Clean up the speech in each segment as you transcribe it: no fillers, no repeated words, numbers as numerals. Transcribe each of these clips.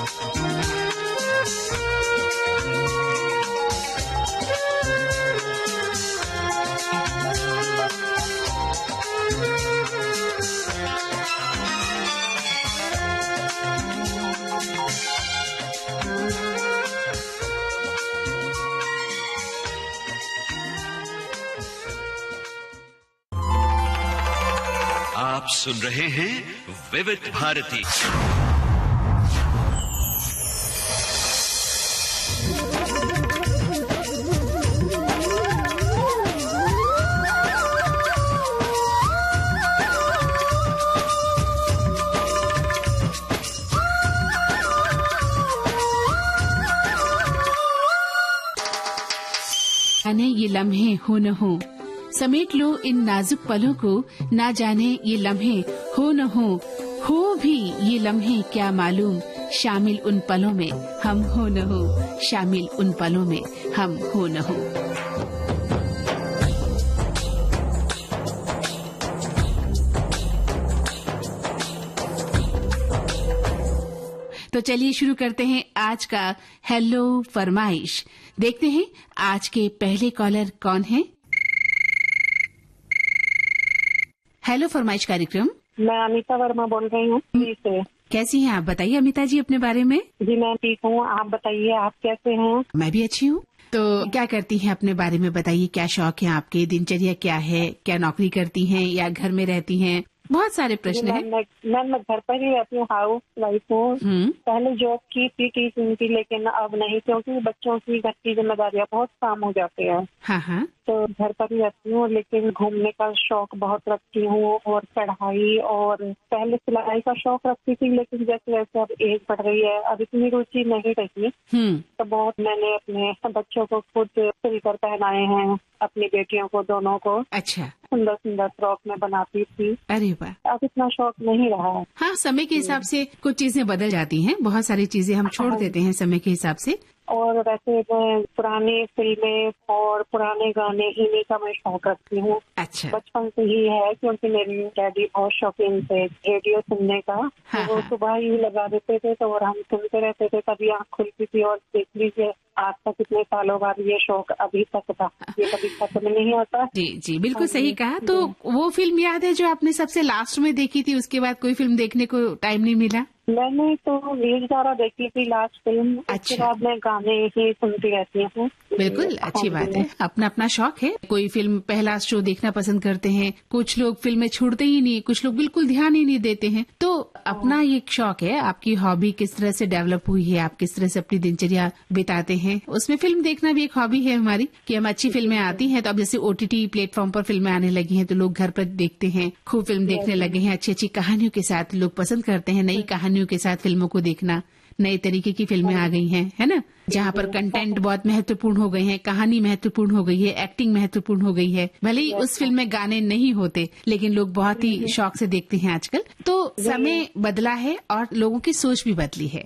आप सुन रहे हैं विविध भारती। जाने ये लम्हे हो न हो, समेट लो इन नाजुक पलों को, ना जाने ये लम्हे हो न हो भी ये लम्हे क्या मालूम, शामिल उन पलों में हम हो न हो, शामिल उन पलों में हम हो न हो। तो चलिए शुरू करते हैं आज का हेलो फरमाइश। देखते हैं आज के पहले कॉलर कौन है। हेलो फरमाइश कार्यक्रम। मैं अमिता वर्मा बोल रही हूँ दिल्ली से। कैसी हैं आप? बताइए अमिता जी अपने बारे में। जी मैं ठीक हूँ, आप बताइए आप कैसे हैं? मैं भी अच्छी हूँ। तो क्या करती हैं अपने बारे में बताइए, क्या शौक है आपके, दिनचर्या क्या है, क्या नौकरी करती हैं या घर में रहती हैं? बहुत सारे प्रश्न हैं। मैं घर पर ही रहती हूँ, हाउस वाइफ हूँ। पहले जॉब की थी टीचिंग की, लेकिन अब नहीं, क्योंकि बच्चों की घर की जिम्मेदारियाँ बहुत काम हो जाते हैं। हाँ हाँ। तो घर पर ही रहती हूँ, लेकिन घूमने का शौक बहुत रखती हूँ और पढ़ाई, और पहले सिलाई का शौक रखती थी, लेकिन जैसे जैसे अब एज बढ़ रही है अब इतनी रुचि नहीं रही। तो बहुत मैंने अपने बच्चों को खुद सिलकर पहनाए हैं, अपनी बेटियों को दोनों को। अच्छा। सुंदर सुंदर फ्रॉक में बनाती थी। अरे वाह। अब इतना शौक नहीं रहा है। हाँ, समय के हिसाब से कुछ चीजें बदल जाती हैं, बहुत सारी चीजें हम छोड़ देते हैं समय के हिसाब से। और वैसे मैं पुरानी फिल्में और पुराने गाने इन्हीं का मैं शौक रखती हूँ। अच्छा। बचपन से ही है, क्योंकि मेरी डैडी बहुत शौकीन थे रेडियो सुनने का। हाँ, वो सुबह ही लगा देते थे तो और हम सुनते रहते थे, तभी आँख खुलती थी। और देख लीजिए आज तक इतने सालों बाद ये शौक अभी तक था, ये कभी खत्म नहीं होता। जी जी, बिल्कुल सही कहा। तो वो फिल्म याद है जो आपने सबसे लास्ट में देखी थी, उसके बाद कोई फिल्म देखने को टाइम नहीं मिला? मैंने तो वीर ज़ारा देखी थी लास्ट फिल्म। अच्छा। उसके बाद मैं गाने ही सुनती रहती हूँ। बिल्कुल अच्छी बात है, अपना अपना शौक है। कोई फिल्म पहला शो देखना पसंद करते हैं, कुछ लोग फिल्में छोड़ते ही नहीं, कुछ लोग बिल्कुल ध्यान ही नहीं देते हैं। तो अपना ये शौक है। आपकी हॉबी किस तरह से डेवलप हुई है, आप किस तरह से अपनी दिनचर्या बिताते हैं, उसमें फिल्म देखना भी एक हॉबी है हमारी कि हम अच्छी फिल्में आती हैं। तो अब जैसे OTT प्लेटफॉर्म पर फिल्में आने लगी हैं तो लोग घर पर देखते हैं, खूब फिल्म देखने लगे हैं। अच्छी अच्छी कहानियों के साथ लोग पसंद करते हैं, नई कहानियों के साथ फिल्मों को देखना। नए तरीके की फिल्में आ गई हैं, है ना, जहाँ पर कंटेंट बहुत महत्वपूर्ण हो गए हैं, कहानी महत्वपूर्ण हो गई है, एक्टिंग महत्वपूर्ण हो गई है। भले ही उस फिल्म में गाने नहीं होते, लेकिन लोग बहुत ही शौक से देखते हैं आजकल। तो समय बदला है और लोगों की सोच भी बदली है।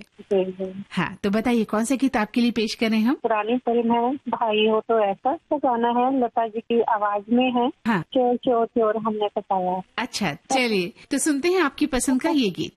हाँ, तो बताइए कौन सा गीत आपके लिए पेश करें हम? पुरानी फिल्म है भाई हो तो ऐसा, तो गाना है लता जी की आवाज में है। हाँ। चोर चोर चोर हमने बताया। अच्छा, चलिए तो सुनते हैं आपकी पसंद का ये गीत।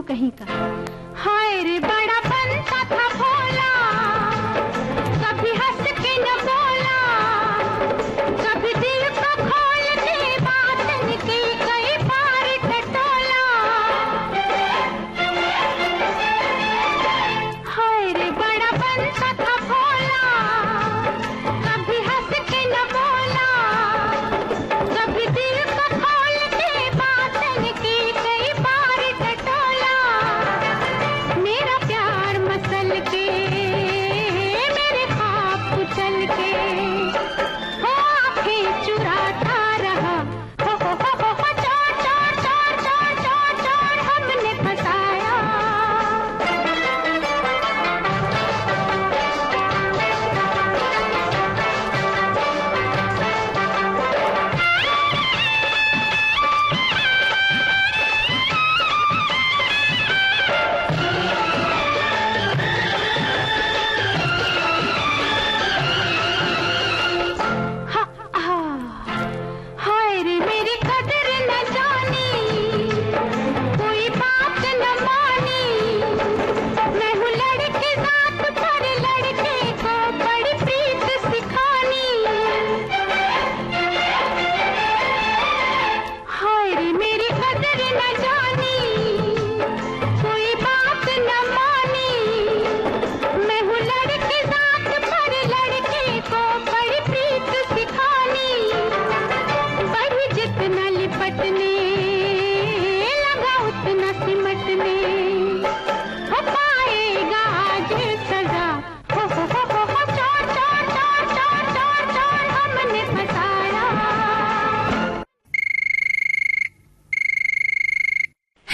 कहीं का हाय रे बड़ा बनता था भोला, कभी हंस के न बोला, कभी दिल को खोल के बात निकल गई बाहर।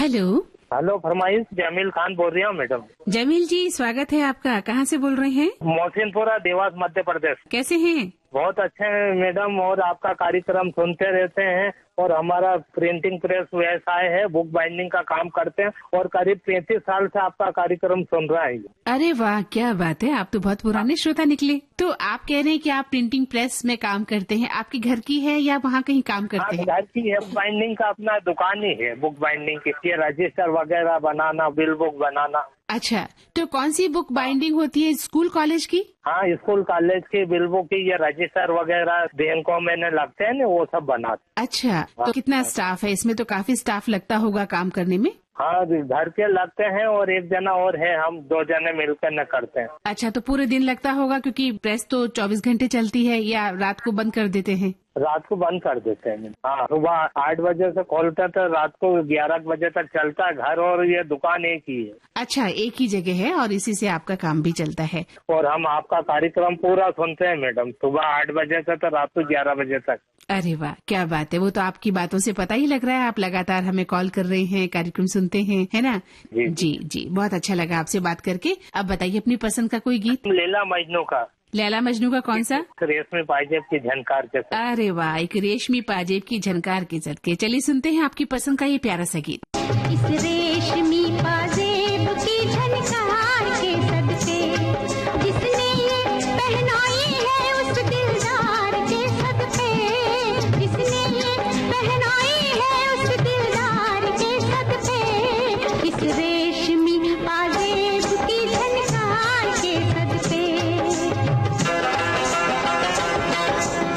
हेलो। हेलो, फरमाइश। जमील खान बोल रही हूँ मैडम। जमील जी, स्वागत है आपका। कहाँ से बोल रहे हैं? मोहसिनपुरा, देवास, मध्य प्रदेश। कैसे हैं? बहुत अच्छे हैं मैडम, और आपका कार्यक्रम सुनते रहते हैं। और हमारा प्रिंटिंग प्रेस व्यवसाय है, बुक बाइंडिंग का काम करते हैं, और करीब 35 साल से आपका कार्यक्रम सुन रहा है। अरे वाह, क्या बात है, आप तो बहुत पुराने श्रोता निकले। तो आप कह रहे हैं कि आप प्रिंटिंग प्रेस में काम करते हैं, आपके घर की है या वहाँ कहीं काम करते हैं? घर की है, बाइंडिंग का अपना दुकान ही है, बुक बाइंडिंग की। ये रजिस्टर वगैरह बनाना, बिल बुक बनाना। अच्छा, तो कौन सी बुक बाइंडिंग होती है, स्कूल कॉलेज की? हाँ, स्कूल कॉलेज की बिल बुक की, ये रजिस्टर वगैरह बैंकों में लगते हैं ना, वो सब बनाते। अच्छा, तो कितना स्टाफ है इसमें? तो काफी स्टाफ लगता होगा काम करने में। हाँ, घर के लगते हैं, और एक जना और है, हम 2 जने मिलकर न करते हैं। अच्छा, तो पूरे दिन लगता होगा, क्योंकि प्रेस तो 24 घंटे चलती है, या रात को बंद कर देते हैं? रात को बंद कर देते हैं। हाँ, सुबह 8 बजे से खोलते तो रात को 11 बजे तक चलता है। घर और ये दुकान एक ही है। अच्छा, एक ही जगह है और इसी से आपका काम भी चलता है। और हम आपका कार्यक्रम पूरा सुनते हैं मैडम, सुबह 8 बजे से तो रात को 11 बजे तक। अरे वाह, क्या बात है। वो तो आपकी बातों से पता ही लग रहा है, आप लगातार हमें कॉल कर रहे हैं, कार्यक्रम सुनते हैं, है ना? जी जी, बहुत अच्छा लगा आपसे बात करके। अब बताइए अपनी पसंद का कोई गीत। लैला मजनू का। लैला मजनू का कौन सा? रेशमी पाजेब की झनकार के साथ। अरे वाह, एक रेशमी पाजेब की झनकार के सदके। चलिए सुनते हैं आपकी पसंद का ये प्यारा सा गीत। इस रेशमी पाजेब की झनकार के सदके, जिसने ये पहनाई है उस दिलदार के सदके, जिसने ये पहनाई है उस दिलदार के सदके, इस रेशमी पाजेब की झनकार के सदके।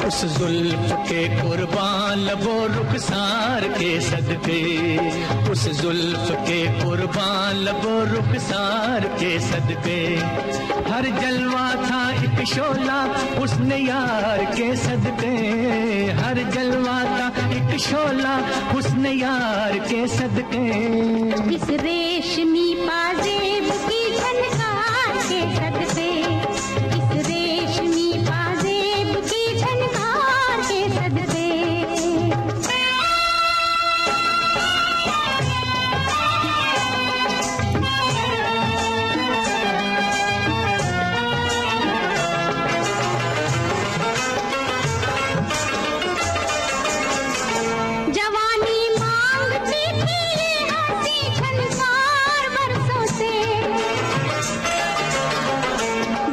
उस जुल्फ के कुर्बान लबो रुखसार के सदके, उस जुल्फ के कुर्बान लबो रुखसार के सदके, हर जलवा था एक शोला उसने यार के सदके, हर जलवा था एक शोला उसने यार के सदके। इस रेशमी पाजेब की झनकार के सदके, इस रेशमी पाजेब की झनकार के सदके। जवानी मांगती थी ये हंसी झनकार बरसों से,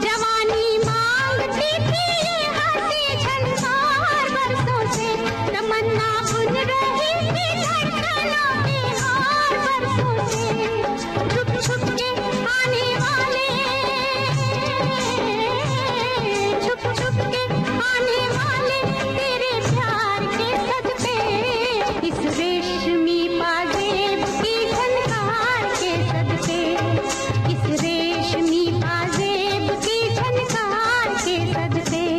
जवानी मांगती थी ये हंसी झनकार बरसों से, तमन्ना बुन रही थी धड़कनों के हार बरसों से, छुप छुप के आने वाले, छुप छुप के आने वाले तेरे प्यार के सदके, इस रेशमी पाजेब की झनकार के सदके, इस रेशमी पाजेब की झनकार के सदके।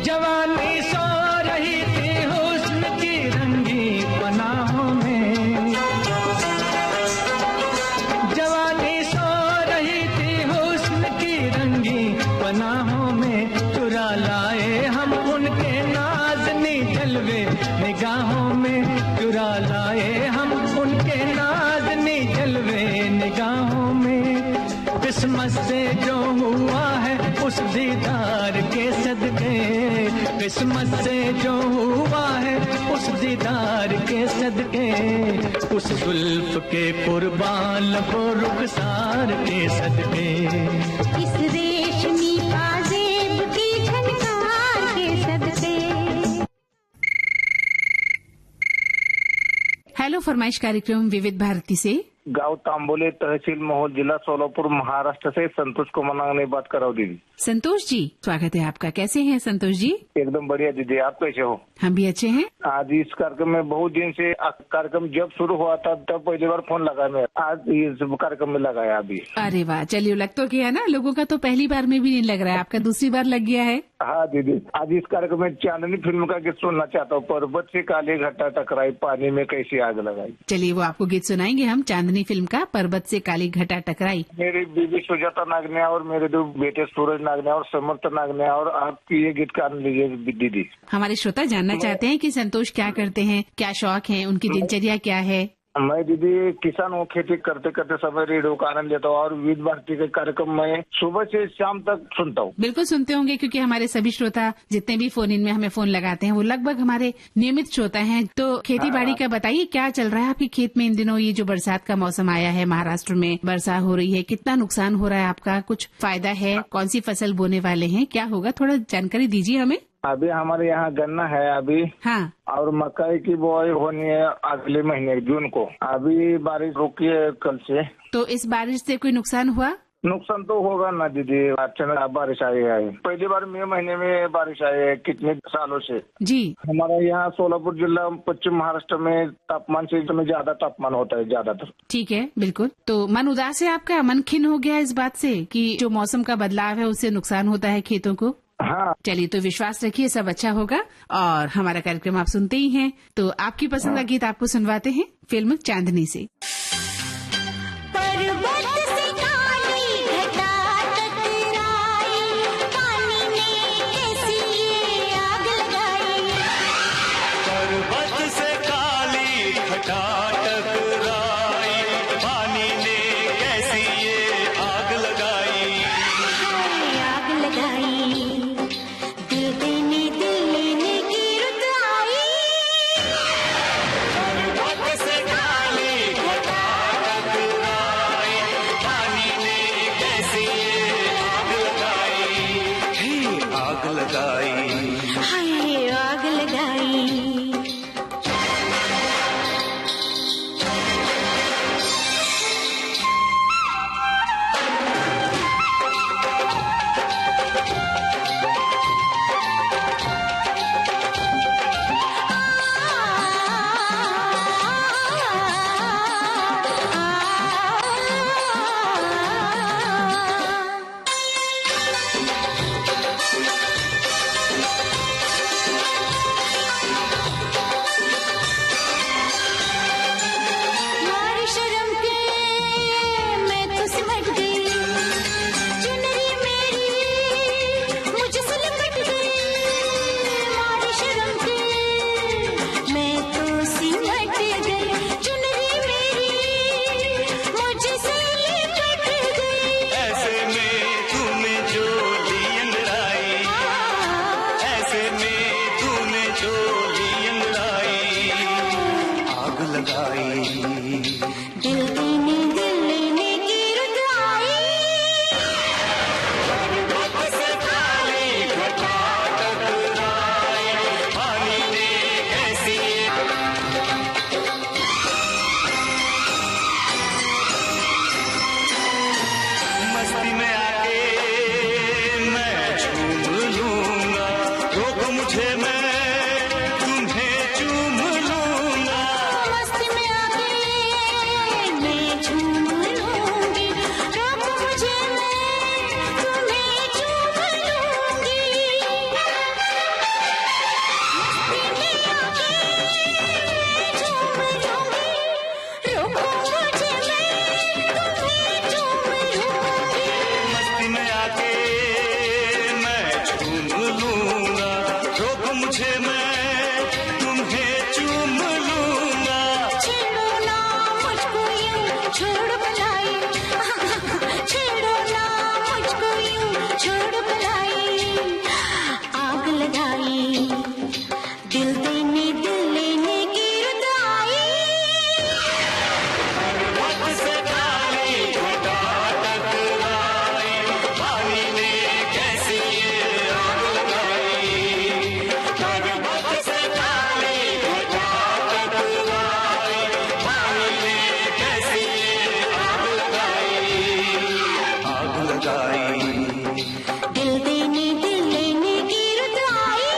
जवानी सो रही थी हुस्न की रंगी पनाहों में, जवानी सो रही थी हुस्न की रंगी पनाहों में, चुरा लाए हम उनके नाज़नी जलवे निगाहों में, चुरा लाए हम उनके नाज़नी जलवे निगाहों में, किस्मत से जो हुआ है उस दीदार के सदके, किस्मत से जो हुआ है उस दीदार के सदके, उस जुल्फ के कुर्बान लबो रुखसार के सदके। इस रेशमी पाजेब की झनकार के सदके। हेलो, फरमाइश कार्यक्रम विविध भारती से। गांव तांबोली, तहसील महूद, जिला सोलापुर, महाराष्ट्र से संतोष कुमार ने बात कर रहा हूँ दीदी। संतोष जी, स्वागत है आपका। कैसे हैं संतोष जी? एकदम बढ़िया दीदी, आप कैसे हो? हम भी अच्छे हैं। आज इस कार्यक्रम में बहुत दिन से, कार्यक्रम जब शुरू हुआ था तब पहली बार फोन लगा मैं, आज इस कार्यक्रम में लगाया अभी। अरे वाह, चलिए, लग तो गया ना, लोगों का तो पहली बार में भी नहीं लग रहा है, आपका दूसरी बार लग गया है। हाँ दीदी, आज इस कार्यक्रम में चांदनी फिल्म का गीत सुनना चाहता हूँ। पर्वत से काली घटा टकराई, पानी में कैसी आग लगाई। चलिए वो आपको गीत सुनाएंगे हम, चांदनी फिल्म का पर्वत से काली घटा टकराई। मेरी बीवी सुजाता नागने और मेरे 2 बेटे सूरज नागने और समर्थ नागने, और आपकी ये गीत कान लीजिए दीदी। हमारे श्रोता जानना चाहते हैं कि संतोष क्या करते हैं, क्या शौक है, उनकी दिनचर्या क्या है। मैं दीदी किसान हूँ, खेती करते करते समय रेडियो का आनंद लेता हूँ और विविध भारती के कार्यक्रम में सुबह से शाम तक सुनता हूँ। बिल्कुल सुनते होंगे, क्योंकि हमारे सभी श्रोता जितने भी फोन इन में हमें फोन लगाते हैं वो लगभग हमारे नियमित श्रोता हैं। तो खेती बाड़ी का बताइए, क्या चल रहा है आपके खेत में इन दिनों? ये जो बरसात का मौसम आया है, महाराष्ट्र में वर्षा हो रही है, कितना नुकसान हो रहा है आपका? कुछ फायदा है? कौन सी फसल बोने वाले हैं, क्या होगा, थोड़ा जानकारी दीजिए हमें। अभी हमारे यहाँ गन्ना है अभी, हाँ, और मकई की बुआई होनी है अगले महीने जून को। अभी बारिश रुकी है कल से। तो इस बारिश से कोई नुकसान हुआ? नुकसान तो होगा ना दीदी, अचानक बारिश आई है। पहली बार मई महीने में बारिश आई है कितने सालों से जी। हमारे यहाँ सोलापुर जिला पश्चिम महाराष्ट्र में तापमान से इसमें ज्यादा तापमान होता है ज्यादातर। ठीक है, बिल्कुल। तो मन उदास है आपका, मन खिन्न हो गया इस बात से कि जो मौसम का बदलाव है उससे नुकसान होता है खेतों को? हाँ। चलिए, तो विश्वास रखिए सब अच्छा होगा। और हमारा कार्यक्रम आप सुनते ही हैं, तो आपकी पसंद का गीत आपको सुनवाते हैं फिल्म चांदनी से। पर्वत से काली घटा टकराई, पानी में कैसी ये आग लगाई। पर्वत से काली घटा टकराई, पानी ने कैसी ये आग लगाई। आग लगाई, दिल देने दिल लेने की रुत आई। पर्वत से काली घटा टकराई, पानी ने कैसी ये आग लगाई। हे आग लगाई। हाय आग लगाई। मारी शर्म के मैं तो सिमट गई, चुनरी मेरी मुझसे लिपट गई। मारी शर्म के मैं तो सिमट गई, चुनरी मेरी मुझसे लिपट गई। ऐसे में तूने जो ली अंगड़ाई, ऐसे में तूने जो ली अंगड़ाई। आग लगाई। दिल देने दिल लेने की रुत आई। पर्वत से काली घटा टकराई, पानी ने कैसी मस्ती में आके मैं झूम लूंगा। रोक मुझे मैं तुम्हें चूम लूंगा। मस्ती में आके मैं झूम लूंगी, रोक मुझे मैं तुम्हें चूम लूंगी। मस्ती में आके मैं झूम लूंगी, रोको मुझे मैं तुम्हें चूम लूंगी। मस्ती में आके मैं झूम लूंगा। रोक मुझे मैं तुम्हें चूम लूंगा। छेड़ो ना मुझको यूं छोड़ बुलाई, छेड़ो ना मुझको यूं छोड़ बुलाई। आग लगाई, दिल देने दिल लेने की रुत आई। पर्वत से काली घटा टकराई, पानी ने कैसी ये आग लगाई। पर्वत से काली घटा टकराई, पानी ने कैसी ये आग लगाई। आग लगाई। दिल देने दिल लेने की रुत आई।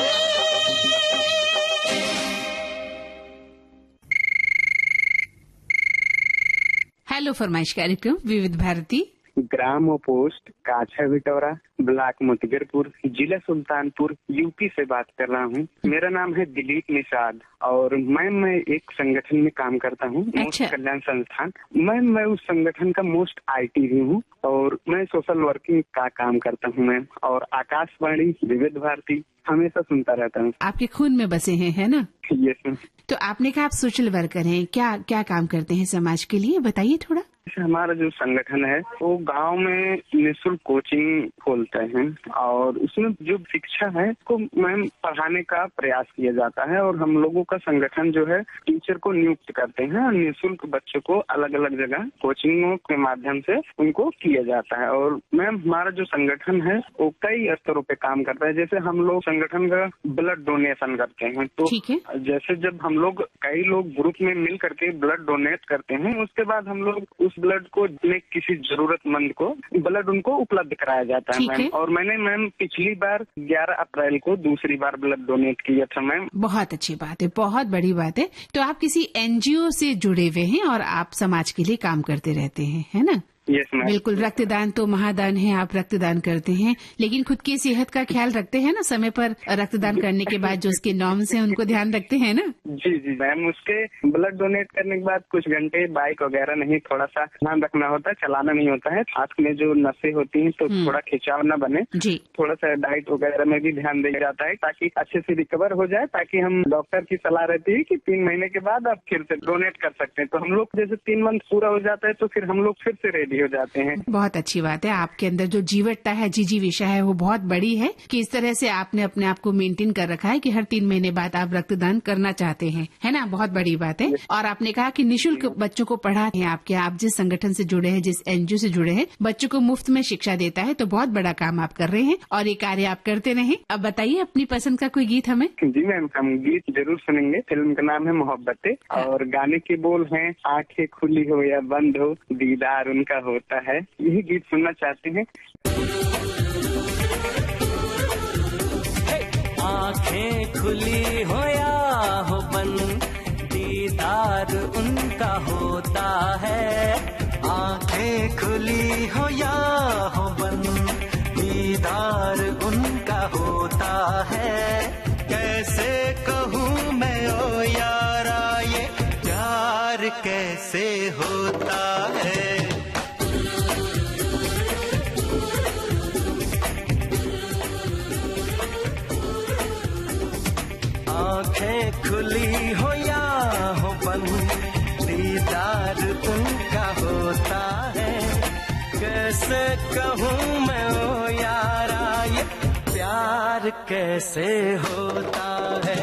हेलो फरमाइश कार्यक्रम विविध भारती, ग्राम और पोस्ट काछा बिटौरा, ब्लॉक मुतगरपुर, जिला सुल्तानपुर, यूपी से बात कर रहा हूँ। मेरा नाम है दिलीप निषाद और मैं एक संगठन में काम करता हूँ, मोस्ट कल्याण संस्थान। मैं उस संगठन का मोस्ट IT भी हूँ और मैं सोशल वर्किंग का काम करता हूँ मैम। और आकाशवाणी विविध भारती हमेशा सुनता रहता हूँ। आपके खून में बसे हैं, है ना? Yes ma'am. तो आपने कहा आप सोशल वर्कर हैं, क्या काम करते हैं समाज के लिए, बताइए थोड़ा। हमारा जो संगठन है वो गांव में निःशुल्क कोचिंग खोलते हैं और उसमें जो शिक्षा है उसको मैम पढ़ाने का प्रयास किया जाता है। और हम लोगों का संगठन जो है टीचर को नियुक्त करते हैं और निःशुल्क बच्चों को अलग अलग जगह कोचिंगों के माध्यम से उनको किया जाता है। और मैम हमारा जो संगठन है वो कई स्तरों पे काम करता है। जैसे हम लोग संगठन का ब्लड डोनेशन करते हैं, तो जैसे जब हम लोग कई लोग ग्रुप में मिल करके ब्लड डोनेट करते हैं, उसके बाद हम लोग उस ब्लड को किसी जरूरतमंद को ब्लड उनको उपलब्ध कराया जाता है मैम। और मैंने मैम पिछली बार 11 अप्रैल को दूसरी बार ब्लड डोनेट किया था मैम। बहुत अच्छी बात है, बहुत बड़ी बात है। तो आप किसी NGO से जुड़े हुए हैं और आप समाज के लिए काम करते रहते हैं, है ना? Yes ma'am. बिल्कुल, रक्तदान तो महादान है, आप रक्तदान करते हैं, लेकिन खुद की सेहत का ख्याल रखते हैं ना? समय पर रक्तदान करने के बाद जो उसके नॉर्म्स हैं उनको ध्यान रखते हैं ना? जी मैम। उसके ब्लड डोनेट करने के बाद कुछ घंटे बाइक वगैरह नहीं, थोड़ा सा ध्यान रखना होता है, चलाना नहीं होता है। हाथ में जो नसें होती हैं तो थोड़ा खिंचाव न बने जी। थोड़ा सा डाइट वगैरह में भी ध्यान दिया जाता है ताकि अच्छे से रिकवर हो जाए, ताकि हम डॉक्टर की सलाह रहती है कि 3 महीने के बाद आप फिर से डोनेट कर सकते हैं। तो हम लोग जैसे 3 मंथ पूरा हो जाता है तो फिर हम लोग फिर से रेडी हो जाते हैं। बहुत अच्छी बात है, आपके अंदर जो जीवटता है, जिजीविषा है, वो बहुत बड़ी है कि इस तरह से आपने अपने आप को मेंटेन कर रखा है कि हर 3 महीने बाद आप रक्तदान करना चाहते हैं, है ना? बहुत बड़ी बात है। और आपने कहा कि निःशुल्क बच्चों को पढ़ाते हैं आपके, आप जिस संगठन से जुड़े हैं, जिस NGO से जुड़े हैं, बच्चों को मुफ्त में शिक्षा देता है, तो बहुत बड़ा काम आप कर रहे हैं और ये कार्य आप करते रहें। अब बताइए अपनी पसंद का कोई गीत हमें। जी मैम, हम गीत जरूर सुनेंगे। फिल्म का नाम है मोहब्बतें और गाने के बोल हैं, आंखें खुली हो या बंद हो दीदार उनका होता है। यही गीत सुनना चाहते हैं। आंखें खुली हो या हो बंद दीदार उनका होता है। आंखें खुली हो या हो बंद दीदार उनका होता है। कैसे कहूँ मैं ओ यारा ये प्यार कैसे होता है। आंखें खुली हो या हो बंद दीदार उनका होता है। कैसे कहूँ मैं ओ यारा ये प्यार कैसे होता है।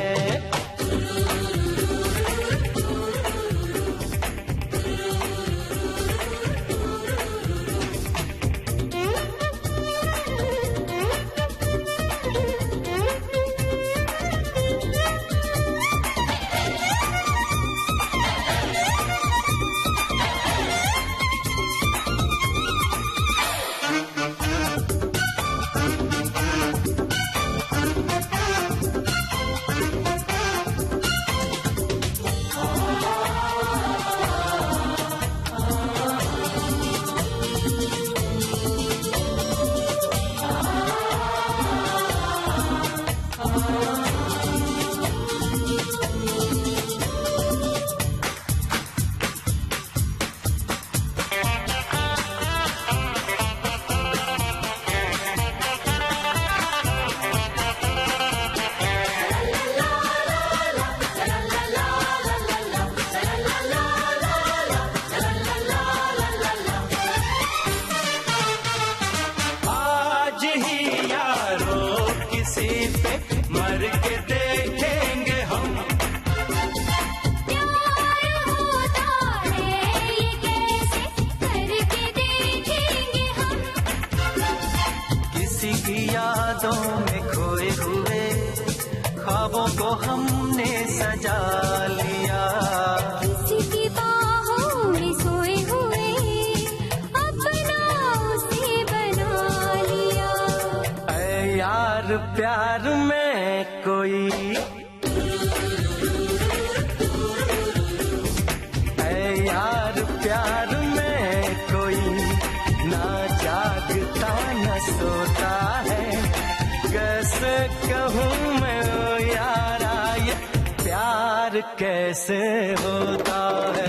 ख्वाबों को हमने सजा लिया। किसी की बाहों में सोए हुए अपना उसे बना लिया। ऐ यार प्यार में कोई, ऐ यार प्यार में कोई ना कहूँ मैं ओ यारा ये प्यार कैसे होता है।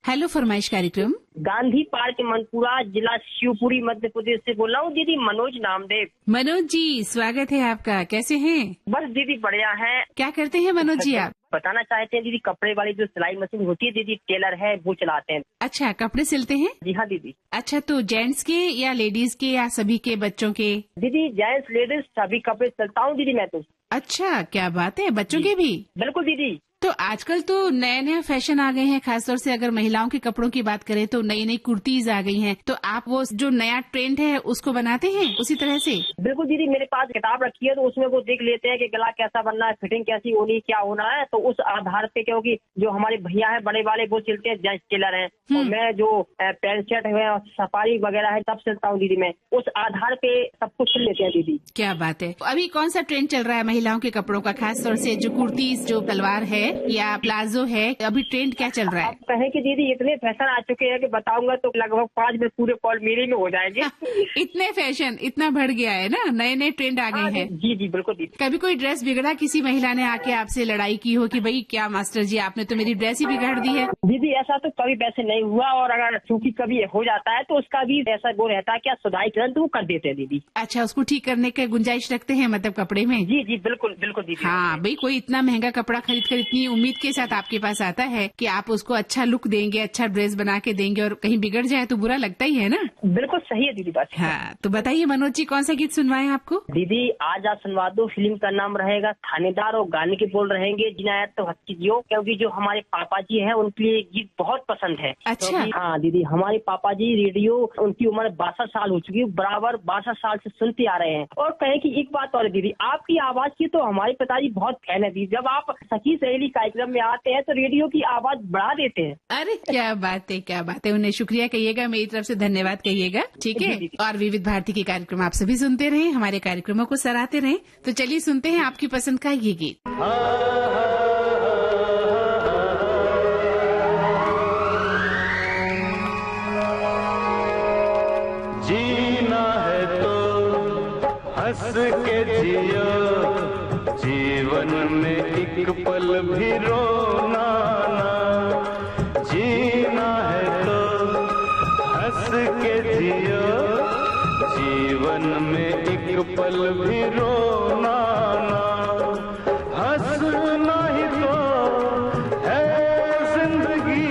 हेलो फरमाइश कार्यक्रम। गांधी पार्क मनपुरा, जिला शिवपुरी, मध्य प्रदेश से बोल रहा हूँ दीदी, मनोज नामदेव। मनोज जी स्वागत है आपका, कैसे हैं? बस दीदी बढ़िया है। क्या करते हैं मनोज जी आप? बताना चाहते हैं दीदी, कपड़े वाली जो सिलाई मशीन होती है दीदी, टेलर है वो चलाते हैं। अच्छा, कपड़े सिलते हैं? जी हाँ दीदी। अच्छा, तो जेंट्स के या लेडीज के या सभी के, बच्चों के? दीदी जेंट्स लेडीज सभी कपड़े सिलता हूँ दीदी मैं तो। अच्छा, क्या बात है, बच्चों के भी? बिल्कुल दीदी। तो आजकल तो नए नए फैशन आ गए हैं, खासतौर से अगर महिलाओं के कपड़ों की बात करें तो नई नई कुर्तीज आ गई हैं, तो आप वो जो नया ट्रेंड है उसको बनाते हैं उसी तरह से? बिल्कुल दीदी, मेरे पास किताब रखी है तो उसमें वो देख लेते हैं कि गला कैसा बनना है, फिटिंग कैसी होनी, क्या होना है, तो उस आधार पे, क्योंकि जो हमारे भैया है बड़े वाले वो सिलते हैं, जेंट्स टेलर हैं, और मैं जो पैंट शर्ट है और सफारी वगैरह है सब सिलता हूँ दीदी मैं, उस आधार पे सब कुछ सिल लेते हैं दीदी। क्या बात है। अभी कौन सा ट्रेंड चल रहा है महिलाओं के कपड़ों का, खासतौर से जो कुर्तीज, जो सलवार है या प्लाजो है, अभी ट्रेंड क्या चल रहा है? आप कहें कि दीदी इतने फैशन आ चुके हैं कि बताऊंगा तो लगभग 5 में पूरे कॉल मेरे में हो जाएंगे। इतने फैशन इतना बढ़ गया है ना, नए नए ट्रेंड आ गए हैं। जी जी बिल्कुल दीदी। कभी कोई ड्रेस बिगड़ा, किसी महिला ने आके आपसे लड़ाई की हो कि भाई क्या मास्टर जी आपने तो मेरी ड्रेस ही बिगाड़ दी है? दीदी ऐसा तो कभी वैसे नहीं हुआ, और अगर चूंकि कभी हो जाता है तो उसका भी ऐसा वो रहता है, क्या सुधाई तुरंत वो कर देते हैं दीदी। अच्छा, उसको ठीक करने की गुंजाइश रखते हैं मतलब कपड़े में? जी जी बिल्कुल बिल्कुल दीदी। हाँ भाई, कोई इतना महंगा कपड़ा खरीद कर इतनी उम्मीद के साथ आपके पास आता है कि आप उसको अच्छा लुक देंगे, अच्छा ड्रेस बना के देंगे, और कहीं बिगड़ जाए तो बुरा लगता ही है ना। बिल्कुल सही है दीदी बात। हाँ, तो बताइए मनोज जी, कौन सा गीत सुनवाएं आपको? दीदी आज आप सुनवा दो, फिल्म का नाम रहेगा थानेदार, और गाने के बोल रहेंगे जिनायत तो हक कीजियो, क्योंकि जो हमारे पापा जी हैं उनके लिए गीत बहुत पसंद है। अच्छा। हाँ दीदी, हमारे पापा जी रेडियो, उनकी उम्र 62 साल हो चुकी है, बराबर 62 साल से सुनते आ रहे हैं। और कहें कि एक बात और दीदी, आपकी आवाज की तो हमारे पिताजी बहुत फैन है दीदी, जब आप सखी सहेली कार्यक्रम में आते हैं तो रेडियो की आवाज बढ़ा देते हैं। अरे क्या बात है, क्या बात है। उन्हें शुक्रिया कहिएगा, मेरी तरफ से धन्यवाद कहिएगा, ठीक है। और विविध भारती के कार्यक्रम आप सभी सुनते रहें, हमारे कार्यक्रमों को सराहते रहें। तो चलिए सुनते हैं आपकी पसंद का ये गीत। जीना है तो हंस के जियो, जीवन में एक पल भी रोना ना। जीना है तो हंस के जियो, जीवन में एक पल भी रोना ना। हंसना ही तो है जिंदगी,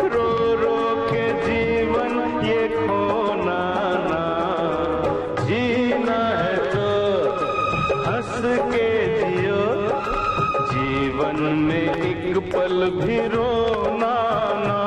रो रो के जीवन ये खोना ना। जीना है तो हंस के जियो, जीवन में एक पल भी रोना ना।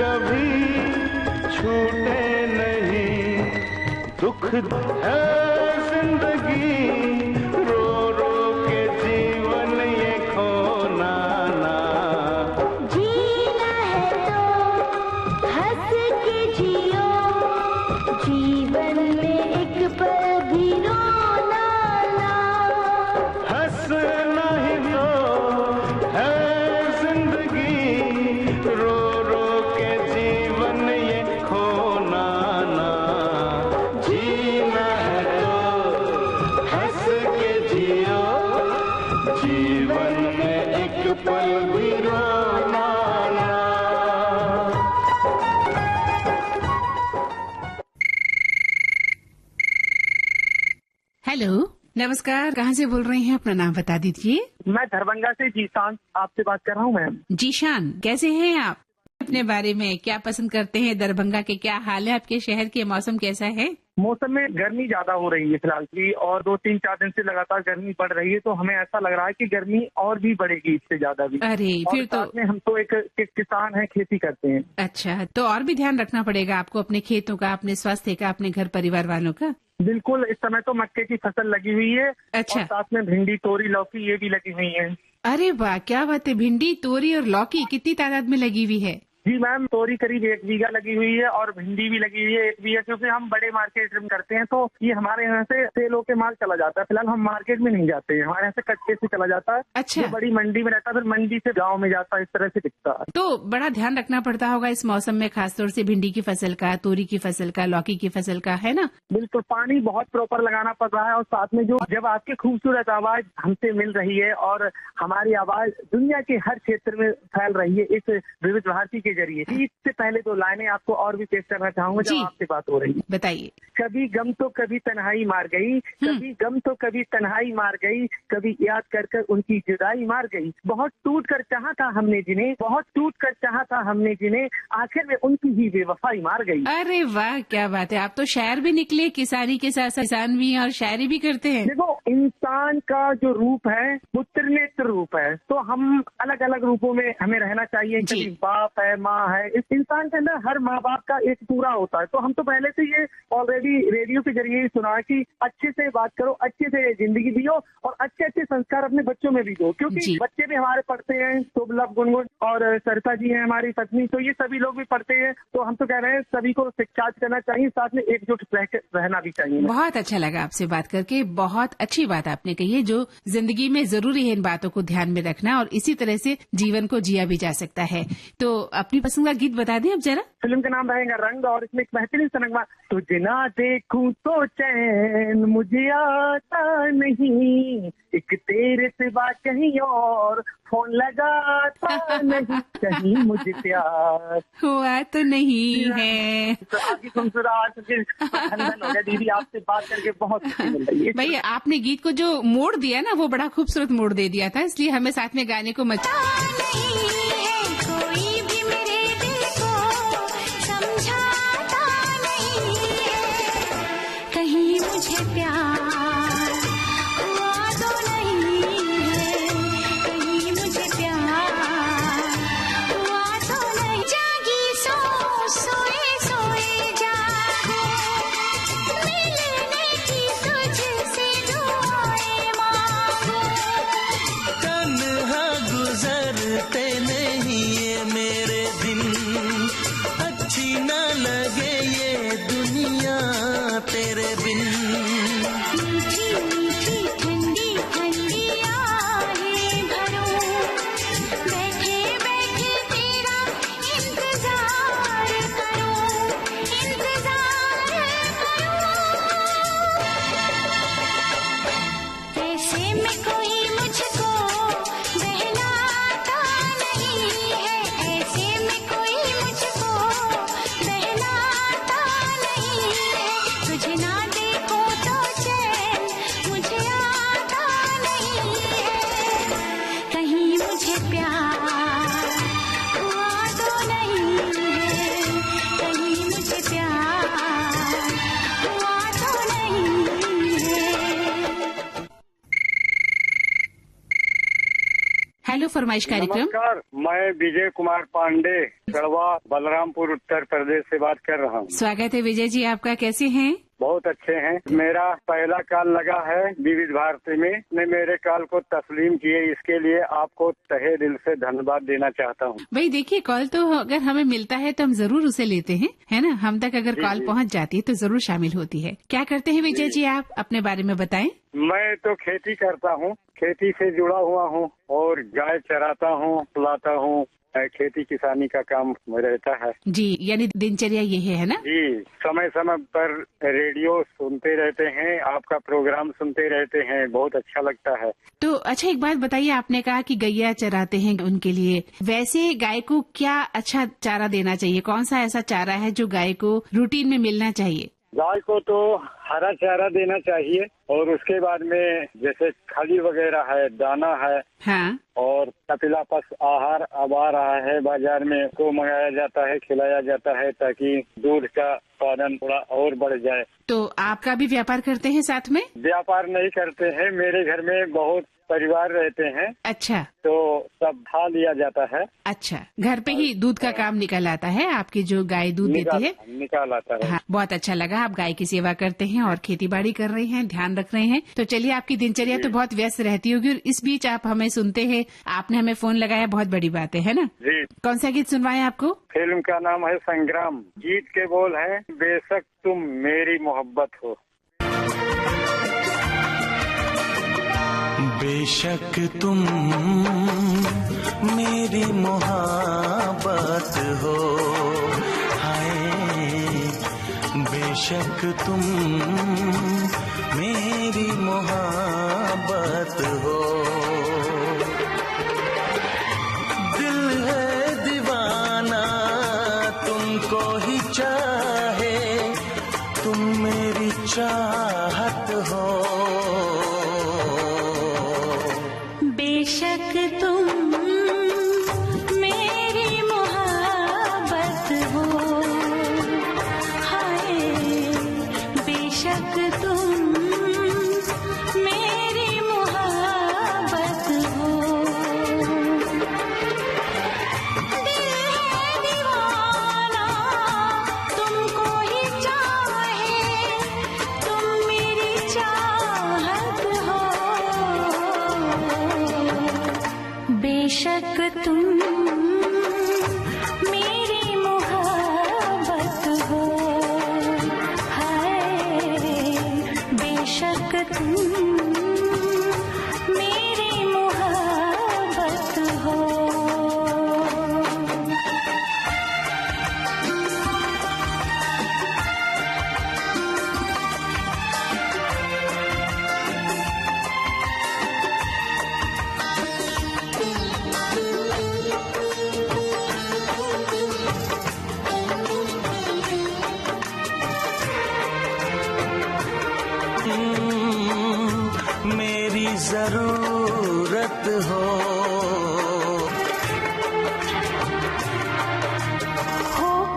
कभी छूटे नहीं, दुख है जिंदगी रो रो के जीवन ये खोना ना। जीना है तो हंस के जियो, जीवन में एक पल भी रोना ना। हंसना ही तो है जिंदगी रो रो के जीवन ये खोना ना। जीना है तो हंस के जियो, जीवन में एक पल भी रोना ना। हेलो, नमस्कार। कहाँ से बोल रहे हैं? अपना नाम बता दीजिए। मैं दरभंगा से जीशान आपसे बात कर रहा हूँ मैम। जीशान, कैसे हैं आप? अपने बारे में क्या पसंद करते हैं? दरभंगा के क्या हाल है? आपके शहर के मौसम कैसा है? मौसम में गर्मी ज्यादा हो रही है फिलहाल की, और 2-3-4 दिन से लगातार गर्मी बढ़ रही है, तो हमें ऐसा लग रहा है कि गर्मी और भी बढ़ेगी इससे ज्यादा भी। अरे फिर तो साथ में हम तो एक किसान हैं, खेती करते हैं। अच्छा, तो और भी ध्यान रखना पड़ेगा आपको अपने खेतों का, अपने स्वास्थ्य का, अपने घर परिवार वालों का। बिल्कुल, इस समय तो मक्के की फसल लगी हुई है। अच्छा। और साथ में भिंडी, तोरी, लौकी ये भी लगी हुई है। अरे वाह, क्या बात है! भिंडी, तोरी और लौकी कितनी तादाद में लगी हुई है? जी मैम, तोरी करीब 1 बीघा लगी हुई है और भिंडी भी लगी हुई है 1 बीघा, क्योंकि हम बड़े मार्केट में करते हैं तो ये हमारे यहाँ से सेल होके माल चला जाता है। फिलहाल हम मार्केट में नहीं जाते हैं, हमारे यहाँ से कच्चे से चला जाता है। अच्छा। ये बड़ी मंडी में रहता है, फिर मंडी से गाँव में जाता है, इस तरह से बिकता है। तो बड़ा ध्यान रखना पड़ता होगा इस मौसम में, खासतौर से भिंडी की फसल का, तोरी की फसल का, लौकी की फसल का, है ना? बिल्कुल, पानी बहुत प्रॉपर लगाना पड़ रहा है, और साथ में जो जब आपकी खूबसूरत आवाज हमसे मिल रही है और हमारी आवाज दुनिया के हर क्षेत्र में फैल रही है इस विविध भारती के जरिए। इससे पहले 2 लाइनें आपको और भी पेश करना चाहूंगा जब आपसे बात हो रही है। बताइए। कभी गम तो कभी तन्हाई मार गई, कभी गम तो कभी तन्हाई मार गई, कभी याद कर कर उनकी जुदाई मार गई। बहुत टूट कर चाहा था हमने जिन्हें, बहुत टूट कर चाहा था हमने जिन्हें, आखिर में उनकी ही बेवफाई मार गई। अरे वाह, क्या बात है! आप तो शायर भी निकले, किसानी के साथ साथ किसान भी हैं और शायरी भी करते हैं। देखो, इंसान का जो रूप है वो त्रिनेत्र रूप है, तो हम अलग अलग रूपों में हमें रहना चाहिए। जी। कभी बाप है, माँ है, इस इंसान के अंदर हर माँ बाप का एक पूरा होता है। तो हम तो पहले से ये ऑलरेडी रेडियो के जरिए ही सुना कि अच्छे से बात करो, अच्छे से जिंदगी जियो और अच्छे अच्छे संस्कार अपने बच्चों में भी दो, क्योंकि जी। बच्चे भी हमारे पढ़ते हैं। शुभ लव गुनगुन और सरिता जी हैं हमारी पत्नी, तो ये सभी लोग भी पढ़ते हैं। तो हम तो कह रहे हैं सभी को शिक्षा करना चाहिए, साथ में एकजुट रहना भी चाहिए। बहुत अच्छा लगा आपसे बात करके, बहुत अच्छी बात आपने कही है, जो जिंदगी में जरूरी है इन बातों को ध्यान में रखना, और इसी तरह से जीवन को जिया भी जा सकता है। तो अपनी पसंद का गीत बता दें अब जरा। फिल्म का नाम रहेगा रंग, और इसमें एक बेहतरीन सा नगमा, तुझे ना देखूं तो चैन मुझे आता नहीं, एक तेरे सिवा कहीं और फोन लगाता नहीं, कहीं मुझे प्यार हुआ तो नहीं है। तो आगे सुनसुराहट के खंडन हो गया। दीदी, आपसे बात करके बहुत खुशी मिल रही है। भाई, आपने गीत को जो मोड़ दिया ना, वो बड़ा खूबसूरत मोड़ दे दिया था, इसलिए हमें साथ में गाने को मचा। कोई भी मेरे दिल को समझाता नहीं है, कहीं मुझे प्यार हुआ तो नहीं है, कहीं मुझे प्यार हुआ तो नहीं। जागी सो सोए सोए जागो, मिलने की तुझसे दुआएं मांगो। तन्हा गुजरते नहीं फरमाइश कार्यक्रम। नमस्कार, मैं विजय कुमार पांडे गढ़वा बलरामपुर उत्तर प्रदेश से बात कर रहा हूँ। स्वागत है विजय जी आपका, कैसे हैं? बहुत अच्छे हैं। मेरा पहला कॉल लगा है विविध भारती में, ने मेरे कॉल को तस्लीम किए, इसके लिए आपको तहे दिल से धन्यवाद देना चाहता हूँ। भाई देखिए, कॉल तो अगर हमें मिलता है तो हम जरूर उसे लेते हैं, है ना। हम तक अगर कॉल पहुँच जाती है तो जरूर शामिल होती है। क्या करते हैं विजय जी आप, अपने बारे में बताएं। मैं तो खेती करता हूँ, खेती से जुड़ा हुआ हूँ और गाय चराता हूँ, पिलाता हूँ। खेती किसानी का काम रहता है जी, यानी दिनचर्या ये है ना जी। समय समय पर रेडियो सुनते रहते हैं, आपका प्रोग्राम सुनते रहते हैं, बहुत अच्छा लगता है। तो अच्छा, एक बात बताइए, आपने कहा कि गैया चराते हैं उनके लिए, वैसे गाय को क्या अच्छा चारा देना चाहिए? कौन सा ऐसा चारा है जो गाय को रूटीन में मिलना चाहिए? गाय को तो हरा चारा देना चाहिए और उसके बाद में जैसे खली वगैरह है, दाना है, हाँ, और कपिला पशु आहार अब आ रहा है बाजार में, को मंगाया जाता है, खिलाया जाता है ताकि दूध का उत्पादन थोड़ा और बढ़ जाए। तो आपका भी व्यापार करते हैं साथ में? व्यापार नहीं करते हैं, मेरे घर में बहुत परिवार रहते हैं। अच्छा, तो सब खा लिया जाता है। अच्छा, घर पे ही दूध का काम निकल आता है, आपकी जो गाय दूध देती है निकाल आता है। हाँ, बहुत अच्छा लगा, आप गाय की सेवा करते हैं और खेती बाड़ी कर रहे हैं, ध्यान रख रहे हैं। तो चलिए, आपकी दिनचर्या तो बहुत व्यस्त रहती होगी और इस बीच आप हमें सुनते हैं, आपने हमें फोन लगाया, बहुत बड़ी बात है ना जी। कौन सा गीत सुनवाएं आपको? फिल्म का नाम है संग्राम, गीत के बोल है बेशक तुम मेरी मोहब्बत हो। बेशक तुम मेरी मोहब्बत हो, हाय बेशक तुम मेरी मोहब्बत हो। दिल है दीवाना तुमको ही चाहे, तुम मेरी चाहत हो। बेशक तुम मेरी मोहब्बत हो, हाय बेशक तुम मेरी मोहब्बत हो। दिल है दीवाना तुमको ही चाहे, तुम मेरी चाहत हो। बेशक तुम मेरी मोहब्बत हो, हाय बेशक तुम मेरी मोहब्बत हो। मेरी जरूरत हो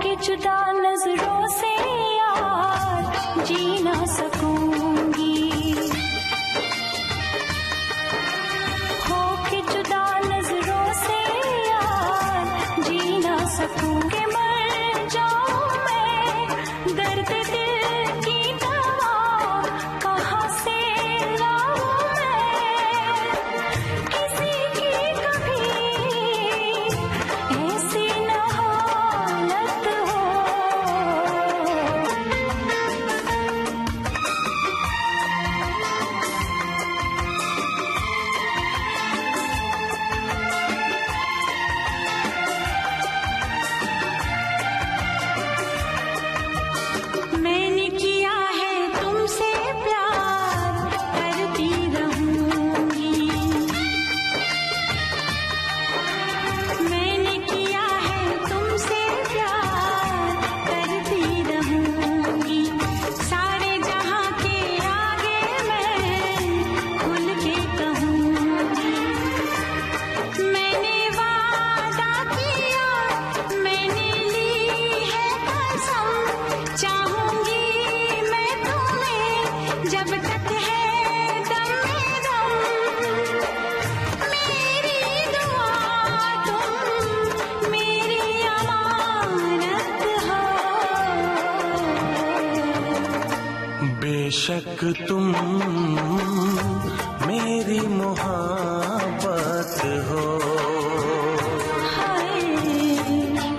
के जुदा नजरों से यार जी ना सकूंगी, हो के जुदा नजरों से यार जी ना सकूंगी। मर जाऊं मैं दर्द दिल की दवा कहाँ से लाऊं मैं, किसी की कभी ऐसी न हालत हो। बेशक तुम मेरी मोहब्बत हो, हाय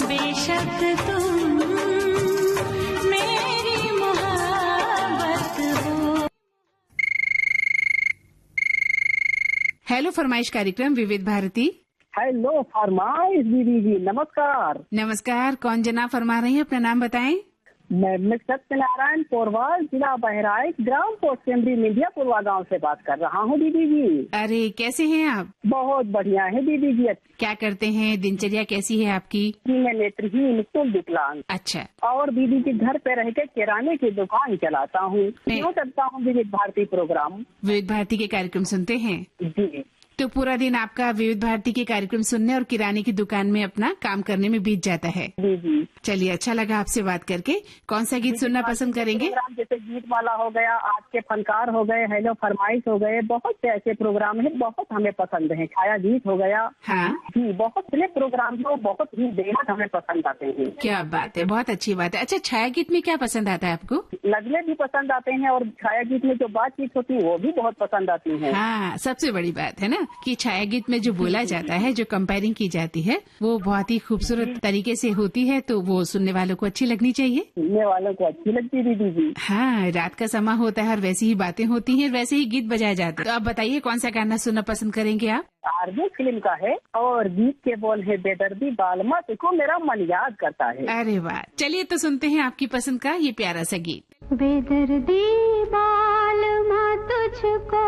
बेशक तुम मेरी मोहब्बत हो। हेलो फरमाइश कार्यक्रम विविध भारती। हेलो फरमाइश दीदी जी, नमस्कार। नमस्कार, कौन जना फरमा रही है, अपना नाम बताएं। मैं सत्यनारायण पोरवाल, जिला बहराइच, ग्राम पोस्टेमरी, मिंडिया पूर्वा गांव से बात कर रहा हूँ दीदी जी। अरे कैसे हैं आप? बहुत बढ़िया है दीदी जी। क्या करते हैं, दिनचर्या कैसी है आपकी? मैं नेत्रहीन बिल्कुल विकलांग। अच्छा। और दीदी जी घर पे रह के किराने की दुकान चलाता हूँ। क्यों करता हूँ विविध भारती प्रोग्राम। विविध भारती के कार्यक्रम सुनते हैं जी। तो पूरा दिन आपका विविध भारती के कार्यक्रम सुनने और किराने की दुकान में अपना काम करने में बीत जाता है। जी जी। चलिए, अच्छा लगा आपसे बात करके। कौन सा गीत सुनना पसंद करेंगे? जैसे गीत माला हो गया, आज के फनकार हो गए, हेलो फरमाइश हो गए, बहुत से ऐसे प्रोग्राम है बहुत हमें पसंद है। छाया गीत हो गया। हाँ जी, बहुत से प्रोग्राम जो बहुत ही बेहद हमें पसंद आते हैं। क्या बात है, बहुत अच्छी बात है। अच्छा, छाया गीत में क्या पसंद आता है आपको? नगले भी पसंद आते हैं और छाया गीत में जो बातचीत होती है वो भी बहुत पसंद आती है। हाँ, सबसे बड़ी बात है ना कि छाया गीत में जो बोला जाता है, जो कंपेयरिंग की जाती है, वो बहुत ही खूबसूरत तरीके से होती है, तो वो सुनने वालों को अच्छी लगनी चाहिए। सुनने वालों को अच्छी लगती है दीदी जी। हाँ, रात का समय होता है और वैसी ही बातें होती हैं, वैसे ही गीत बजाए जाते हैं। तो आप बताइए कौन सा गाना सुनना पसंद करेंगे आप? आरजे फिल्म का है और गीत के बोल है बेदर्दी बालमा तुझको मेरा मन याद करता है। अरे वाह, चलिए तो सुनते हैं आपकी पसंद का ये प्यारा सा गीत। बेदर्दी बालमा तुझको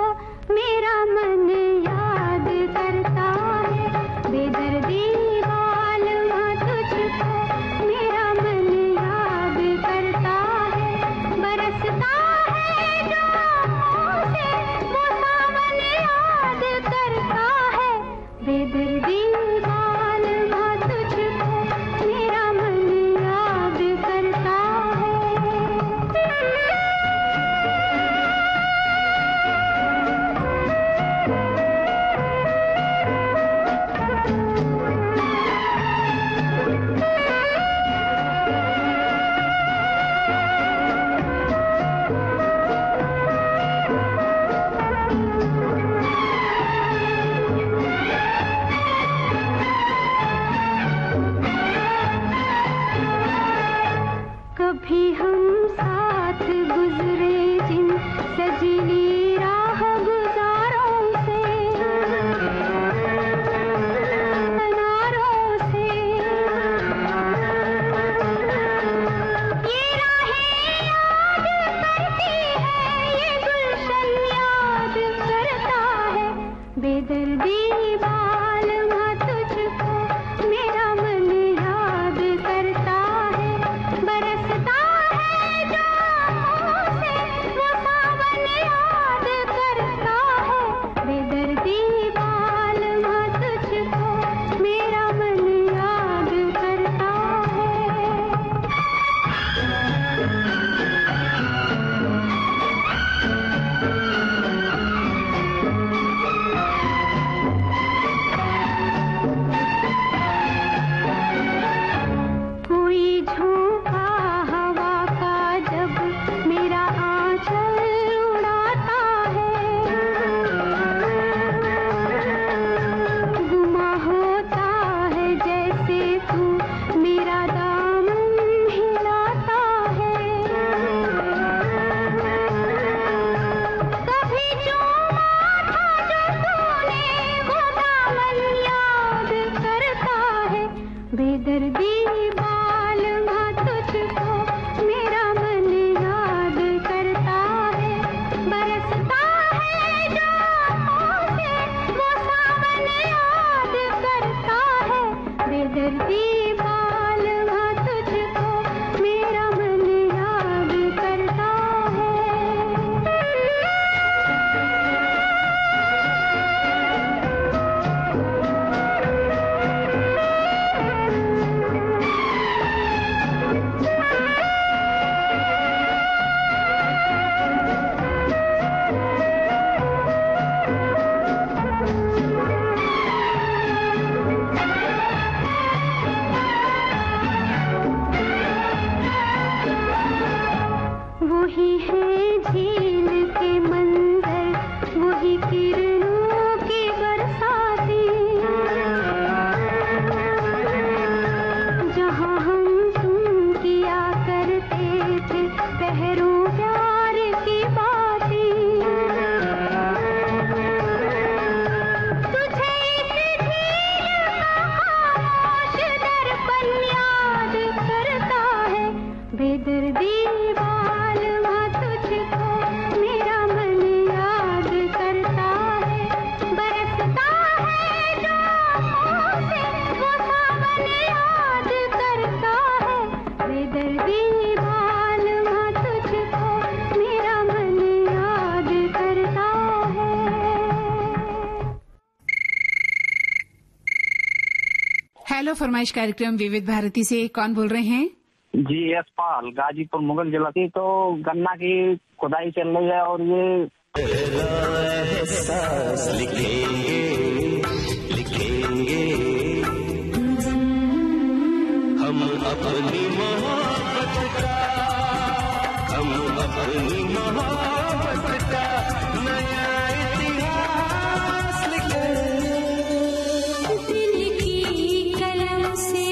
मेरा मन याद करता है, बेदर्दी बालमा तुझको मेरा मन याद करता है, बरसता है जो आँखों से वो सावन याद करता है, बेदर्दी बालमा तुझको मेरा मन याद करता है। कभी हम साथ गुजरे जिन सजीली राह गुजारों से, अनारों से, ये राहें याद करती है, ये गुलशन याद करता है, बेदर्दी बालमा तुझको मेरा मन याद करता है, बरसता है जो बेदर्दी बालमा तुझको मेरा मन याद करता है, बरसता है जो आँखों से वो सावन याद करता है। बेदर्दी बालमा तुझको मेरा मन याद करता है। हेलो, फरमाइश कार्यक्रम विविध भारती से कौन बोल रहे हैं? जी यशपाल, गाजीपुर मुगल जिला की। तो गन्ना की खुदाई चल रही है और ये लिखेंगे लिखेंगे हम अपनी मोहब्बत का, हम अपनी मोहब्बत का नया इतिहास लिखेंगे। दिल की कलम से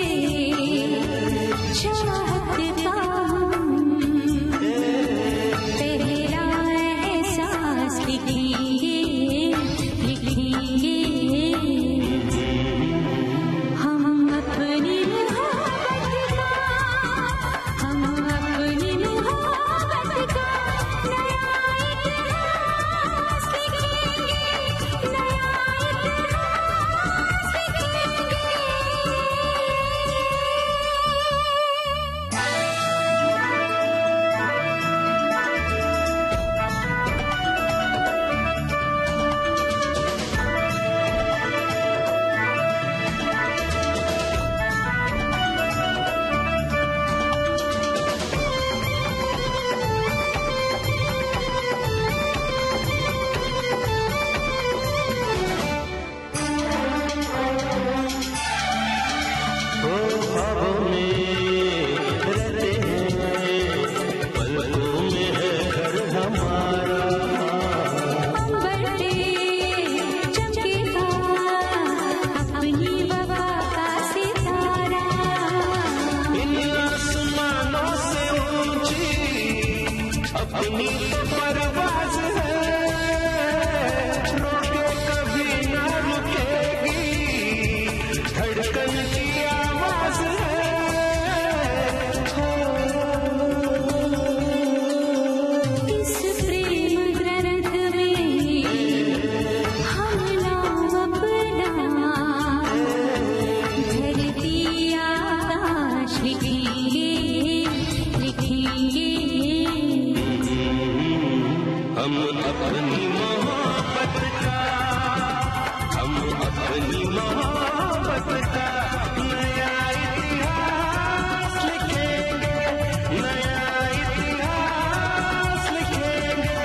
चाहत का पहला एहसास लिखेंगे लिखेंगे हम अपनी मोहब्बत का, हम अपनी मोहब्बत का नया इतिहास लिखेंगे, नया इतिहास लिखेंगे। ओ ख्वाबों में रहते हैं, पलकों में है घर हमारा। अंबर पे चमकेगा अपनी वफा का सितारा। इन आसमानों से ऊंची अपनी तो परवाज़ है, रोके कभी ना रुकेगी, धड़कन की आवाज़ है। इस प्रेम ग्रंथ में हम नाम अपना धरती आकाश लिखेंगे लिखेंगे। हम अपनी मोहब्बत का, हम अपनी मोहब्बत का नया इतिहास लिखेंगे, नया इतिहास लिखेंगे।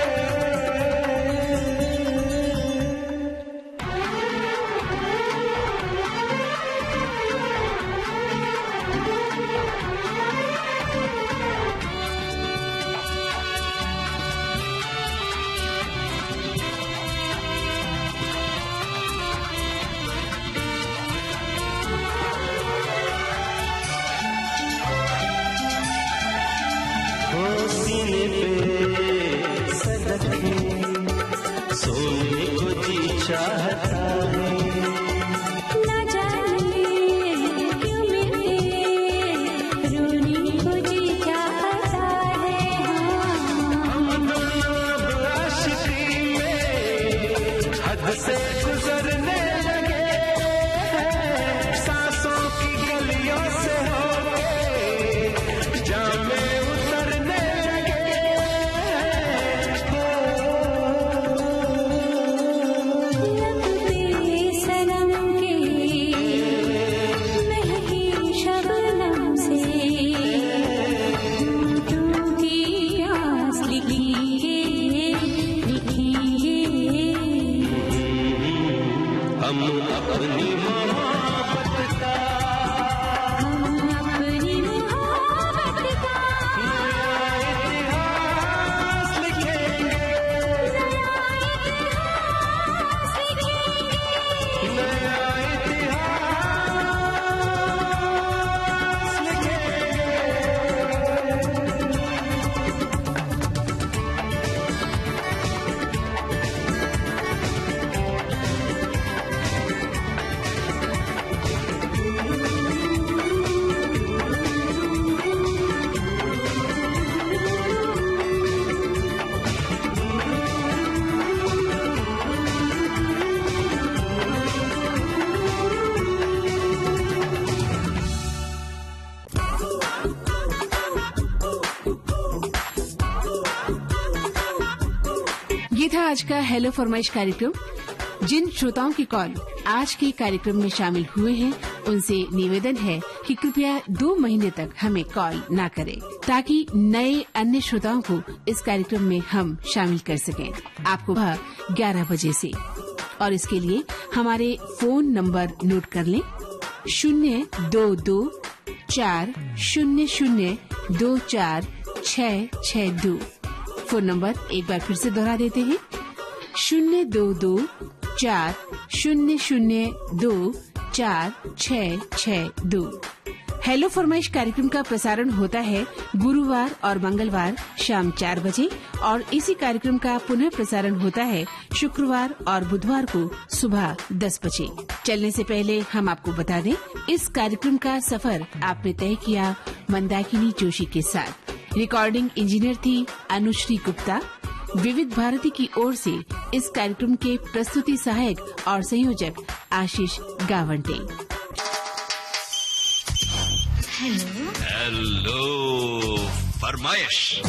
ओ सीने पे सर रखे सोने को जी चाहता है। ना जाने क्यों मेरे रोने को जी चाहता है। हम दोनों अब आशिकी में हद से गुजरने लगे हैं, सांसों की गलियों से होके जामे उतरने लगे हैं। था आज का हेलो फरमाइश कार्यक्रम। जिन श्रोताओं की कॉल आज के कार्यक्रम में शामिल हुए हैं उनसे निवेदन है कि कृपया 2 महीने तक हमें कॉल ना करें, ताकि नए अन्य श्रोताओं को इस कार्यक्रम में हम शामिल कर सकें। आपको 11 बजे से, और इसके लिए हमारे फोन नंबर नोट कर लें 02240024662। फोन नंबर एक बार फिर से दोहरा देते हैं 02240024662। हेलो फरमाइश कार्यक्रम का प्रसारण होता है गुरुवार और मंगलवार शाम 4 बजे, और इसी कार्यक्रम का पुनः प्रसारण होता है शुक्रवार और बुधवार को सुबह 10 बजे। चलने से पहले हम आपको बता दें, इस कार्यक्रम का सफर आपने तय किया मंदाकिनी जोशी के साथ। रिकॉर्डिंग इंजीनियर थी अनुश्री गुप्ता। विविध भारती की ओर से इस कार्यक्रम के प्रस्तुति सहायक और संयोजक आशीष गावंटे। हेलो फरमाइश।